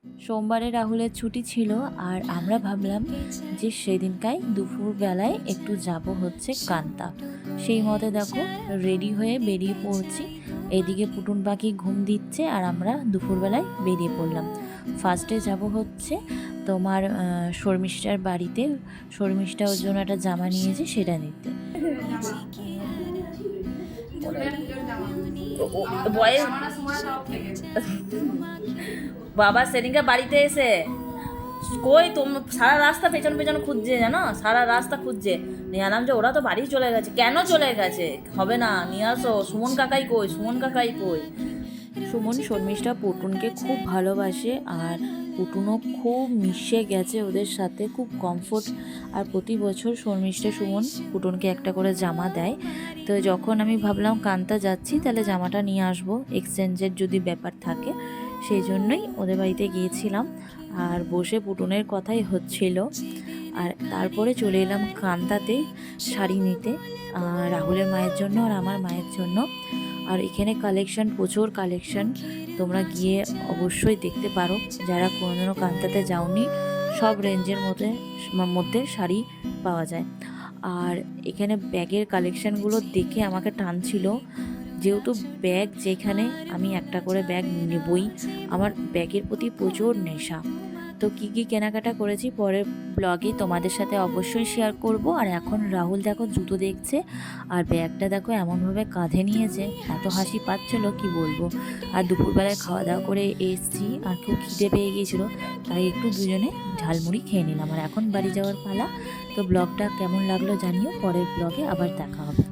সোমবারে রাহুলের ছুটি ছিল আর আমরা ভাবলাম যে সেদিনকাই দুপুরবেলায় একটু যাব হচ্ছে কান্তা। সেই মতে দেখো রেডি হয়ে বেরিয়ে পড়ছি। এদিকে পুটুন পাখি ঘুম দিচ্ছে আর আমরা দুপুরবেলায় বেরিয়ে পড়লাম। ফার্স্টে যাব হচ্ছে তোমার শর্মিষ্ঠার বাড়িতে। শর্মিষ্ঠা ওর জন্য একটা জামা নিয়েছে, সেটা নিতে। বাবা সেদিনকে বাড়িতে এসে কই সারা রাস্তা পেছন পেছন খুঁজছে, জানো, সারা রাস্তা খুঁজছে। নিয়ে আলাম যে ওরা তো বাড়ি চলে গেছে। কেন চলে গেছে? হবে না, নিয়ে আসো। সুমন কাকাই কই? সুমন কাকাই কই? সুমন শর্মিষ্ঠা পুটুনকে খুব ভালোবাসে আর পুটুনও খুব মিশে গেছে ওদের সাথে, খুব কমফোর্ট। আর প্রতি বছর শর্মিষ্ঠা সুমন পুটুনকে একটা করে জামা দেয়। তো যখন আমি ভাবলাম কান্তা যাচ্ছি তাহলে জামাটা নিয়ে আসবো, এক্সচেঞ্জের যদি ব্যাপার থাকে, সেই জন্যই ওদের বাড়িতে গিয়েছিলাম। আর বসে পুটুনের কথাই হচ্ছিল। আর তারপরে চলে এলাম কান্তাতে শাড়ি নিতে, রাহুলের মায়ের জন্য আর আমার মায়ের জন্য। আর এখানে কালেকশন, প্রচুর কালেকশন, তোমরা গিয়ে অবশ্যই দেখতে পারো যারা কোনোদিনও কান্তাতে যাওনি। সব রেঞ্জের মধ্যে শাড়ি পাওয়া যায়। আর এখানে ব্যাগের কালেকশানগুলো দেখে আমাকে টানছিল, যেহেতু ব্যাগ যেখানে আমি একটা করে ব্যাগ নেবই, আমার ব্যাগের প্রতি প্রচুর নেশা। তো কী কী কেনাকাটা করেছি পরের ব্লগে তোমাদের সাথে অবশ্যই শেয়ার করব। আর এখন রাহুল দেখো জুতো দেখছে আর ব্যাগটা দেখো এমনভাবে কাঁধে নিয়েছে, এত হাসি পাচ্ছিলো কি বলবো। আর দুপুরবেলায় খাওয়া দাওয়া করে এসছি আর খুব খিদে পেয়ে গিয়েছিলো, তাই একটু দুজনে ঝালমুড়ি খেয়ে নিলাম। আর এখন বাড়ি যাওয়ার পালা। তো ব্লগটা কেমন লাগলো জানিও, পরের ব্লগে আবার দেখা হবে।